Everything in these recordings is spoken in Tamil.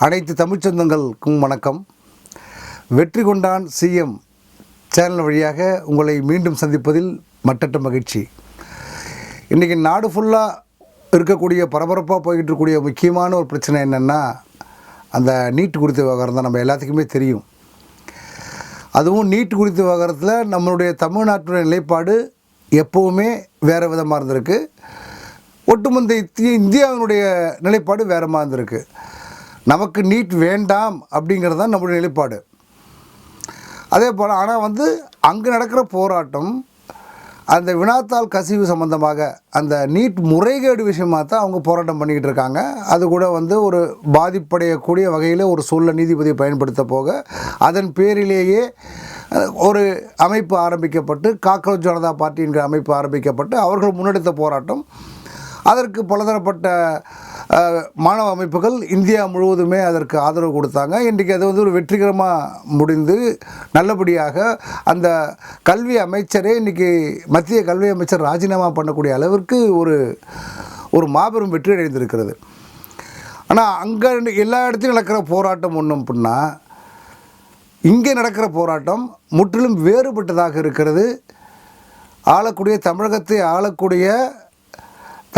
அனைத்து தமிழ் சொந்தங்களுக்கும் வணக்கம். வெற்றி கொண்டான் சிஎம் சேனல் வழியாக உங்களை மீண்டும் சந்திப்பதில் மட்டற்ற மகிழ்ச்சி. இன்றைக்கி நாடு ஃபுல்லாக இருக்கக்கூடிய பரபரப்பாக போய்கிட்டு இருக்கக்கூடிய முக்கியமான ஒரு பிரச்சனை என்னென்னா, அந்த நீட் குறித்த விவகாரம் தான். நம்ம எல்லாத்துக்குமே தெரியும். அதுவும் நீட் குறித்த விவகாரத்தில் நம்மளுடைய தமிழ்நாட்டுடைய நிலைப்பாடு எப்போவுமே வேறு விதமாக இருந்திருக்கு. ஒட்டுமொத்த இந்தியாவினுடைய நிலைப்பாடு வேறு மாதிரி இருந்திருக்கு. நமக்கு நீட் வேண்டாம் அப்படிங்கிறது தான் நம்மளுடைய நிலைப்பாடு. அதே போல் ஆனால் அங்கே நடக்கிற போராட்டம் அந்த வினாத்தாள் கசிவு சம்பந்தமாக அந்த நீட் முறைகேடு விஷயமாக தான் அவங்க போராட்டம் பண்ணிக்கிட்டு இருக்காங்க. அது கூட ஒரு பாதிப்படையக்கூடிய வகையில் ஒரு சொல்ல நீதிபதியை பயன்படுத்த போக அதன் பேரிலேயே ஒரு அமைப்பு ஆரம்பிக்கப்பட்டு, காக்ரோச் ஜனதா பார்ட்டி என்கிற அமைப்பு ஆரம்பிக்கப்பட்டு அவர்கள் முன்னெடுத்த போராட்டம். அதற்கு பலதரப்பட்ட மாணவ அமைப்புகள் இந்தியா முழுவதுமே அதற்கு ஆதரவு கொடுத்தாங்க. இன்றைக்கி அது ஒரு வெற்றிகரமாக முடிந்து நல்லபடியாக அந்த கல்வி அமைச்சரே இன்றைக்கி மத்திய கல்வி அமைச்சர் ராஜினாமா பண்ணக்கூடிய அளவிற்கு ஒரு மாபெரும் வெற்றி அடைந்திருக்கிறது. ஆனால் அங்கே எல்லா இடத்துலையும் நடக்கிற போராட்டம் ஒன்றும் அப்படின்னா, இங்கே நடக்கிற போராட்டம் முற்றிலும் வேறுபட்டதாக இருக்கிறது. தமிழகத்தை ஆளக்கூடிய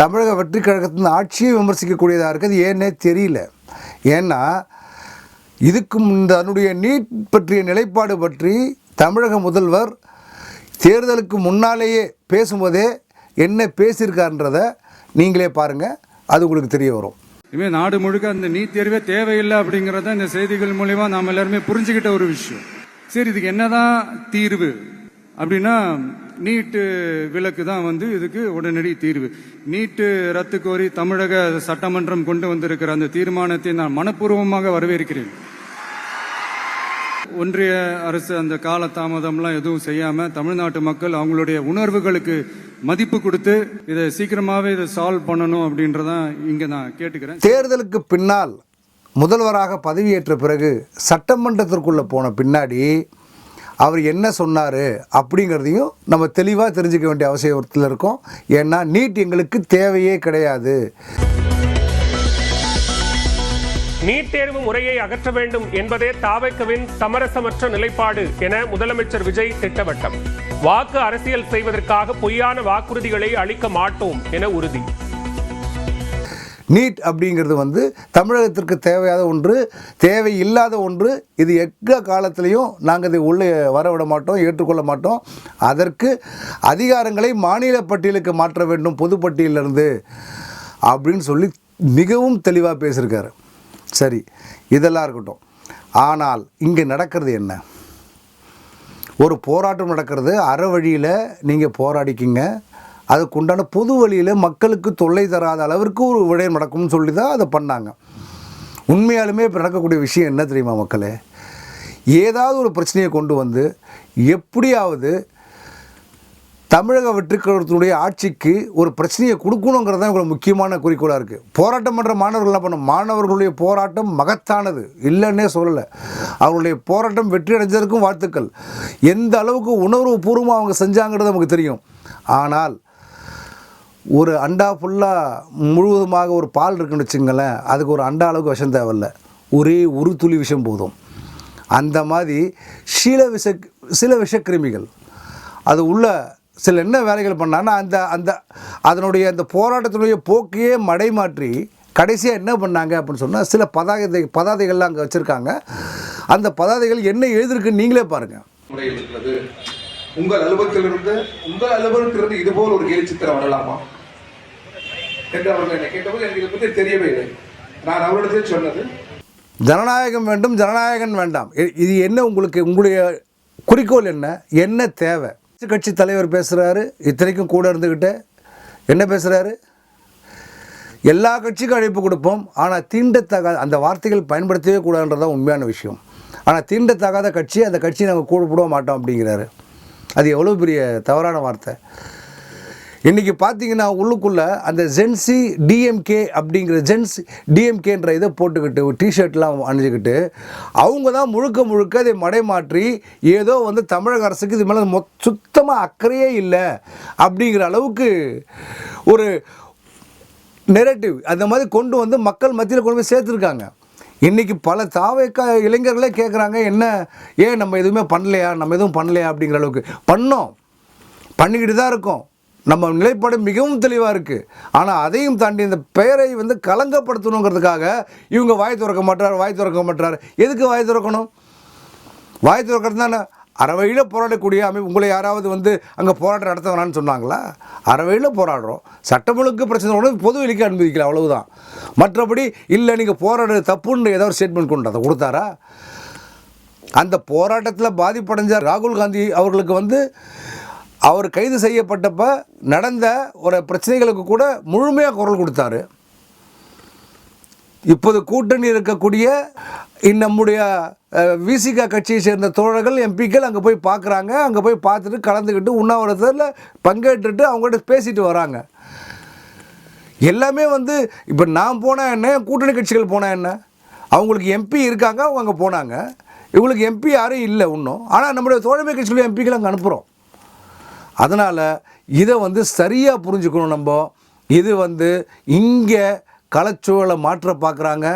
தமிழக வெற்றி கழகத்தின் ஆட்சியை விமர்சிக்கக்கூடியதாக இருக்குது. ஏன்னே தெரியல. ஏன்னா தன்னுடைய நீட் பற்றிய நிலைப்பாடு பற்றி தமிழக முதல்வர் தேர்தலுக்கு முன்னாலேயே பேசும்போதே என்ன பேசியிருக்காருன்றதை நீங்களே பாருங்கள், அது உங்களுக்கு தெரிய வரும். இனிமேல் நாடு முழுக்க அந்த நீட் தேர்வே தேவையில்லை அப்படிங்கிறத இந்த செய்திகள் மூலமா நாம் எல்லாருமே புரிஞ்சுக்கிட்ட ஒரு விஷயம். சரி, இதுக்கு என்னதான் தீர்வு அப்படின்னா, நீட்டு விலக்கு தான் இதுக்கு உடனடி தீர்வு. நீட்டு ரத்து கோரி தமிழக சட்டமன்றம் கொண்டு வந்திருக்கிற அந்த தீர்மானத்தை நான் மனப்பூர்வமாக வரவேற்கிறேன். ஒன்றிய அரசு அந்த கால தாமதம்லாம் எதுவும் செய்யாம தமிழ்நாட்டு மக்கள் அவங்களுடைய உணர்வுகளுக்கு மதிப்பு கொடுத்து இதை சீக்கிரமாவே இதை சால்வ் பண்ணணும் அப்படின்றதான் இங்க நான் கேட்டுக்கிறேன். தேர்தலுக்கு பின்னால் முதல்வராக பதவியேற்ற பிறகு சட்டமன்றத்திற்குள்ள போன பின்னாடி அவர் என்ன சொன்னார் அப்படிங்கிறதையும் நம்ம தெளிவாக தெரிஞ்சுக்க வேண்டிய அவசியத்தில் இருக்கோம். ஏன்னா நீட் எங்களுக்கு தேவையே கிடையாது. நீட் தேர்வு முறையை அகற்ற வேண்டும் என்பதே தாவேக்காவின் சமரசமற்ற நிலைப்பாடு என முதலமைச்சர் விஜய் திட்டவட்டம். வாக்கு அரசியல் செய்வதற்காக பொய்யான வாக்குறுதிகளை அளிக்க மாட்டோம் என உறுதி. நீட் அப்படிங்கிறது தமிழகத்திற்கு தேவையாத ஒன்று, தேவையில்லாத ஒன்று. இது எக்க காலத்திலையும் நாங்கள் இதை உள்ளே வரவிட மாட்டோம், ஏற்றுக்கொள்ள மாட்டோம். அதற்கு அதிகாரங்களை மாநில பட்டியலுக்கு மாற்ற வேண்டும், பொதுப்பட்டியலிருந்து அப்படின்னு சொல்லி மிகவும் தெளிவாக பேசியிருக்காரு. சரி, இதெல்லாம் இருக்கட்டும். ஆனால் இங்கே நடக்கிறது என்ன? ஒரு போராட்டம் நடக்கிறது. அற வழியில் நீங்கள் போராடிக்கிங்க, அதுக்குண்டான பொது வழியில் மக்களுக்கு தொல்லை தராத அளவிற்கு ஒரு விடயம் நடக்கும்னு சொல்லி தான் அதை பண்ணாங்க. உண்மையாலுமே இப்போ நடக்கக்கூடிய விஷயம் என்ன தெரியுமா மக்களே? ஏதாவது ஒரு பிரச்சனையை கொண்டு வந்து எப்படியாவது தமிழக வெற்றிக்கழகத்தினுடைய ஆட்சிக்கு ஒரு பிரச்சனையை கொடுக்கணுங்கிறது தான் இவ்வளோ முக்கியமான குறிக்கோளாக இருக்குது. போராட்டம் பண்ணுற மாணவர்கள் என்ன பண்ணணும்? மாணவர்களுடைய போராட்டம் மகத்தானது, இல்லைன்னே சொல்லலை. அவர்களுடைய போராட்டம் வெற்றி அடைஞ்சதற்கும் வாழ்த்துக்கள். எந்த அளவுக்கு உணர்வு பூர்வமாக அவங்க செஞ்சாங்கிறது நமக்கு தெரியும். ஆனால் ஒரு அண்டா ஃபுல்லாக முழுவதுமாக ஒரு பால் இருக்குன்னு வச்சுங்களேன், அதுக்கு ஒரு அண்டா அளவுக்கு விஷம் தேவையில்லை, ஒரே ஒரு துளி விஷம் போதும். அந்த மாதிரி சில விஷக்கிருமிகள் அது உள்ள சில என்ன வேலைகள் பண்ணான்னா அதனுடைய அந்த போராட்டத்தினுடைய போக்கையே மடைமாற்றி கடைசியாக என்ன பண்ணாங்க அப்படின்னு சொன்னால், சில பதாதைகள்லாம் அங்கே வச்சுருக்காங்க. அந்த பதாதைகள் என்ன எழுதிருக்குன்னு நீங்களே பாருங்கள். உங்கள் அலுவலகத்திலிருந்து இதுபோல் ஒரு கேலி சித்திரம் வரலாமா என்று அவர்கள் என்னை கேட்டபோது எனக்கு இதை பற்றி தெரியவே இல்லை. நான் அவரிடத்தில் சொன்னது, ஜனநாயகம் வேண்டும், ஜனநாயகம் வேண்டாம். இது என்ன உங்களுடைய குறிக்கோள் என்ன தேவை? கட்சி தலைவர் பேசுகிறாரு, இத்தனைக்கும் கூட இருந்துக்கிட்டு என்ன பேசுகிறாரு? எல்லா கட்சிக்கும் அழைப்பு கொடுப்போம், ஆனால் தீண்டத்தகாத அந்த வார்த்தைகள் பயன்படுத்தவே கூடாதுன்றதான் உண்மையான விஷயம். ஆனால் தீண்டத்தகாத கட்சி, அந்த கட்சியை நாங்கள் கூடப்பட மாட்டோம் அப்படிங்கிறாரு. அது எவ்வளோ பெரிய தவறான வார்த்தை. இன்றைக்கி பார்த்தீங்கன்னா உள்ளுக்குள்ளே அந்த ஜென்சி டிஎம்கே அப்படிங்கிற டிஎம்கேன்ற இதை போட்டுக்கிட்டு டிஷர்ட்லாம் அணிஞ்சிக்கிட்டு அவங்க தான் முழுக்க அதை மடைமாற்றி ஏதோ தமிழக அரசுக்கு இது மேலே சுத்தமாக அக்கறையே இல்லை அப்படிங்கிற அளவுக்கு ஒரு நெரட்டிவ் அந்த மாதிரி கொண்டு மக்கள் மத்தியில் கொண்டு போய் சேர்த்துருக்காங்க. இன்றைக்கி பல தாவேக்கா இளைஞர்களே கேட்குறாங்க, என்ன ஏன் நம்ம எதுவுமே பண்ணலையா, நம்ம எதுவும் பண்ணலையா அப்படிங்கிற அளவுக்கு. பண்ணிக்கிட்டு தான் இருக்கோம். நம்ம நிலைப்பாடு மிகவும் தெளிவாக இருக்குது. ஆனால் அதையும் தாண்டி இந்த பெயரை வந்து களங்கப்படுத்தணுங்கிறதுக்காக இவங்க வாய் திறக்க மாட்டார். எதுக்கு வாய் திறக்கணும்? வாய் திறக்கிறது தானே. அறவழியில் போராடக்கூடிய உங்களை யாராவது வந்து அங்கே போராட்டம் நடத்த வேணான்னு சொன்னாங்களா? அறவழியில் போராடுறோம். சட்டம் ஒழுங்கு பிரச்சனை ஒன்று பொது வெளிக்கு அனுமதிக்கல, அவ்வளவுதான். மற்றபடி இல்லை நீங்கள் போராடுறது தப்புன்னு ஏதாவது ஸ்டேட்மெண்ட் கொண்டு அதை கொடுத்தாரா? அந்த போராட்டத்தில் பாதிப்படைஞ்ச ராகுல் காந்தி அவர்களுக்கு வந்து அவர் கைது செய்யப்பட்டப்ப நடந்த ஒரு பிரச்சனைகளுக்கு கூட முழுமையாக குரல் கொடுத்தாரு. இப்போது கூட்டணி இருக்கக்கூடிய நம்முடைய விசிகா கட்சியை சேர்ந்த தோழர்கள், எம்பிக்கள் அங்கே போய் பார்க்குறாங்க. அங்கே போய் பார்த்துட்டு கலந்துக்கிட்டு உண்ணாவிரதத்தில் பங்கேற்றுட்டு அவங்கள்ட்ட பேசிட்டு வராங்க. எல்லாமே வந்து இப்போ நான் போனால் என்ன, கூட்டணி கட்சிகள் போனால் என்ன, அவங்களுக்கு எம்பி இருக்காங்க, அவங்க அங்கே போனாங்க. இவங்களுக்கு எம்பி யாரும் இல்லை இன்னும். ஆனால் நம்முடைய தோழமை கட்சிகள் எம்பிக்கள் அங்கே அனுப்புகிறோம். அதனால் இதை வந்து சரியாக புரிஞ்சுக்கணும். நம்ம இது வந்து இங்கே களச்சூழலை மாற்ற பார்க்குறாங்க.